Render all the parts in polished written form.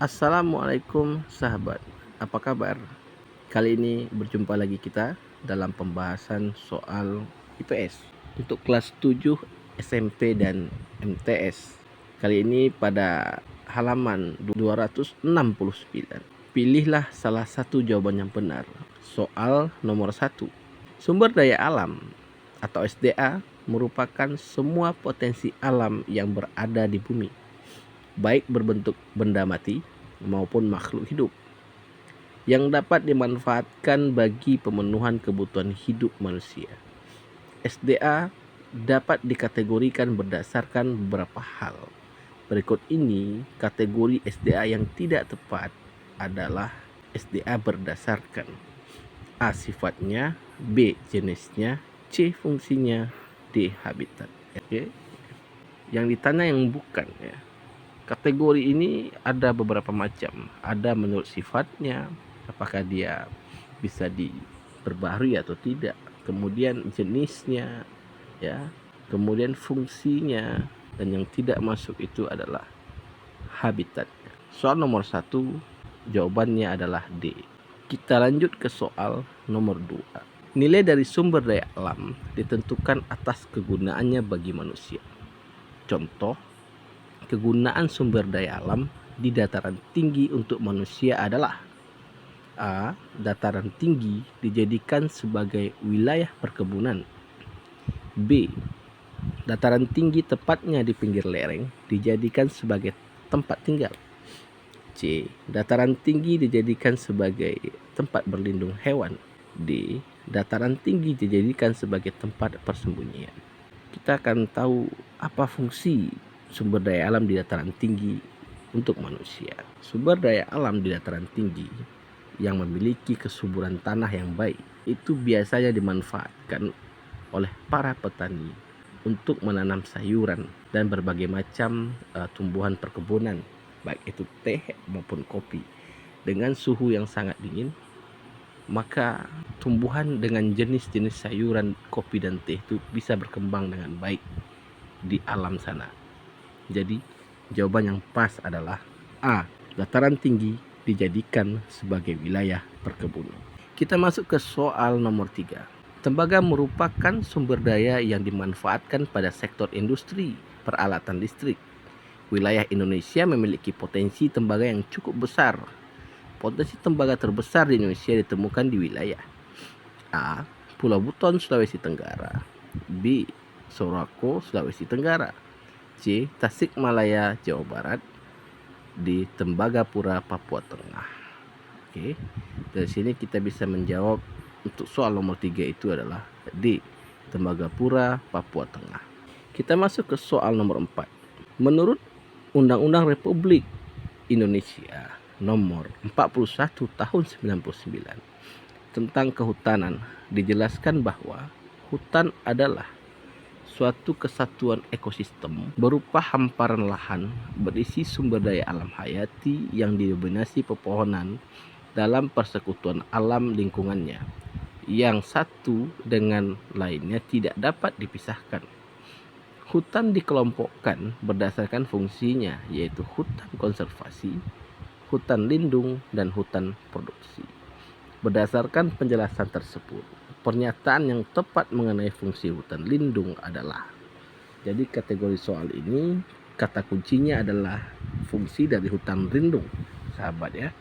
Assalamualaikum sahabat, apa kabar? Kali ini berjumpa lagi kita dalam pembahasan soal IPS untuk kelas 7 SMP dan MTS. Kali ini pada halaman 269. Pilihlah salah satu jawaban yang benar. Soal nomor 1. Sumber daya alam atau SDA merupakan semua potensi alam yang berada di bumi, baik berbentuk benda mati maupun makhluk hidup, yang dapat dimanfaatkan bagi pemenuhan kebutuhan hidup manusia. SDA dapat dikategorikan berdasarkan beberapa hal. Berikut ini kategori SDA yang tidak tepat adalah SDA berdasarkan A. Sifatnya, B. Jenisnya, C. Fungsinya, D. Habitat. Oke. Yang ditanya yang bukan ya. Kategori ini ada beberapa macam. Ada menurut sifatnya, apakah dia bisa diperbaharui atau tidak. Kemudian jenisnya, ya. Kemudian fungsinya, dan yang tidak masuk itu adalah habitat. Soal nomor 1 jawabannya adalah D. Kita lanjut ke soal nomor 2. Nilai dari sumber daya alam ditentukan atas kegunaannya bagi manusia. Contoh, kegunaan sumber daya alam di dataran tinggi untuk manusia adalah A. Dataran tinggi dijadikan sebagai wilayah perkebunan. B. Dataran tinggi tepatnya di pinggir lereng dijadikan sebagai tempat tinggal. C. Dataran tinggi dijadikan sebagai tempat berlindung hewan. D. Dataran tinggi dijadikan sebagai tempat persembunyian. Kita akan tahu apa fungsi sumber daya alam di dataran tinggi untuk manusia. Sumber daya alam di dataran tinggi yang memiliki kesuburan tanah yang baik itu biasanya dimanfaatkan oleh para petani untuk menanam sayuran dan berbagai macam tumbuhan perkebunan, baik itu teh maupun kopi. Dengan suhu yang sangat dingin, maka tumbuhan dengan jenis-jenis sayuran, kopi dan teh itu bisa berkembang dengan baik di alam sana. Jadi jawaban yang pas adalah A. Dataran tinggi dijadikan sebagai wilayah perkebunan. Kita masuk ke soal nomor 3. Tembaga merupakan sumber daya yang dimanfaatkan pada sektor industri, peralatan listrik. Wilayah Indonesia memiliki potensi tembaga yang cukup besar. Potensi tembaga terbesar di Indonesia ditemukan di wilayah A. Pulau Buton, Sulawesi Tenggara. B. Sorako, Sulawesi Tenggara. C. Tasikmalaya, Jawa Barat. D. Tembagapura, Papua Tengah. Oke. Dari sini kita bisa menjawab untuk soal nomor 3 itu adalah D. Tembagapura, Papua Tengah. Kita masuk ke soal nomor 4. Menurut Undang-Undang Republik Indonesia nomor 41 tahun 99 tentang kehutanan, dijelaskan bahwa hutan adalah suatu kesatuan ekosistem berupa hamparan lahan berisi sumber daya alam hayati yang didominasi pepohonan dalam persekutuan alam lingkungannya, yang satu dengan lainnya tidak dapat dipisahkan. Hutan dikelompokkan berdasarkan fungsinya, yaitu hutan konservasi, hutan lindung, dan hutan produksi. Berdasarkan penjelasan tersebut, pernyataan yang tepat mengenai fungsi hutan lindung adalah, jadi kategori soal ini kata kuncinya adalah fungsi dari hutan lindung, sahabat ya.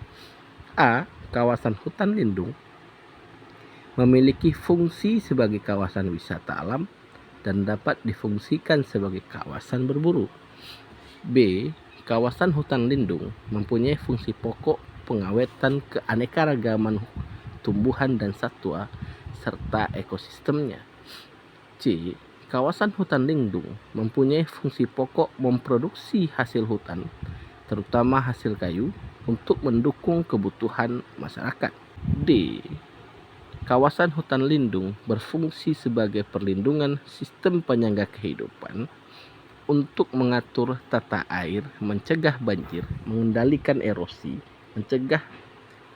A. Kawasan hutan lindung memiliki fungsi sebagai kawasan wisata alam dan dapat difungsikan sebagai kawasan berburu. B. Kawasan hutan lindung mempunyai fungsi pokok pengawetan keanekaragaman tumbuhan dan satwa serta ekosistemnya. C. Kawasan hutan lindung mempunyai fungsi pokok memproduksi hasil hutan, terutama hasil kayu, untuk mendukung kebutuhan masyarakat. D. Kawasan hutan lindung berfungsi sebagai perlindungan sistem penyangga kehidupan untuk mengatur tata air, mencegah banjir, mengendalikan erosi, mencegah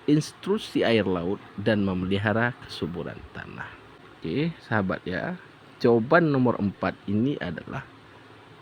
intrusi air laut, dan memelihara kesuburan tanah. Oke, sahabat ya. Jawaban nomor 4 ini adalah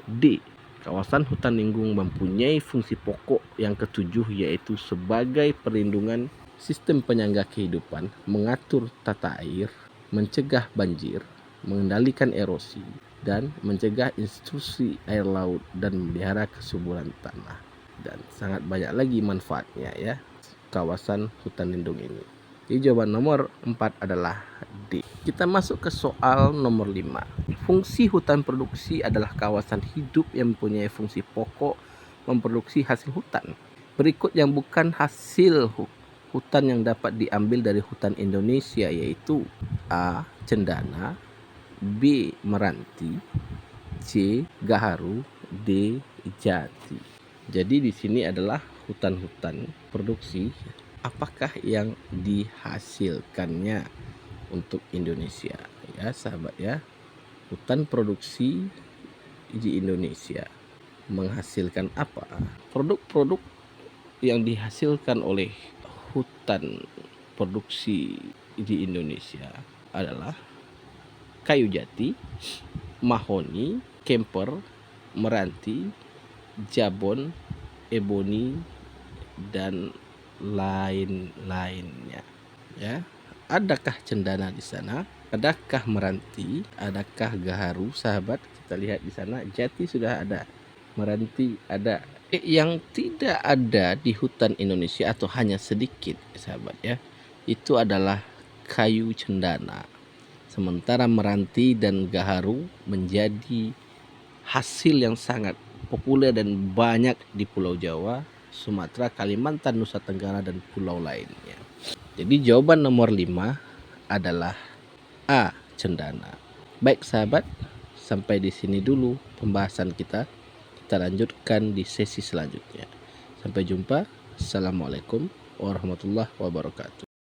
D. Kawasan hutan lindung mempunyai fungsi pokok yang ketujuh, yaitu sebagai perlindungan sistem penyangga kehidupan, mengatur tata air, mencegah banjir, mengendalikan erosi, dan mencegah intrusi air laut dan memelihara kesuburan tanah. Dan sangat banyak lagi manfaatnya ya kawasan hutan lindung ini. Jadi jawaban nomor 4 adalah D. Kita masuk ke soal nomor 5. Fungsi hutan produksi adalah kawasan hidup yang mempunyai fungsi pokok memproduksi hasil hutan. Berikut yang bukan hasil hutan yang dapat diambil dari hutan Indonesia, yaitu A. Cendana, B. Meranti, C. Gaharu, D. Jati. Jadi di sini adalah hutan-hutan produksi. Apakah yang dihasilkannya untuk Indonesia? Ya sahabat ya, hutan produksi di Indonesia menghasilkan apa? Produk-produk yang dihasilkan oleh hutan produksi di Indonesia adalah kayu jati, mahoni, kemper, meranti, jabon, eboni, dan lain-lainnya ya. Adakah cendana di sana? Adakah meranti? Adakah gaharu sahabat? Kita lihat di sana, jati sudah ada, meranti ada. Yang tidak ada di hutan Indonesia atau hanya sedikit sahabat ya, itu adalah kayu cendana. Sementara meranti dan gaharu menjadi hasil yang sangat populer dan banyak di Pulau Jawa, Sumatera, Kalimantan, Nusa Tenggara, dan pulau lainnya. Jadi jawaban nomor 5 adalah A. Cendana. Baik sahabat, sampai di sini dulu pembahasan kita. Kita lanjutkan di sesi selanjutnya. Sampai jumpa. Assalamualaikum warahmatullahi wabarakatuh.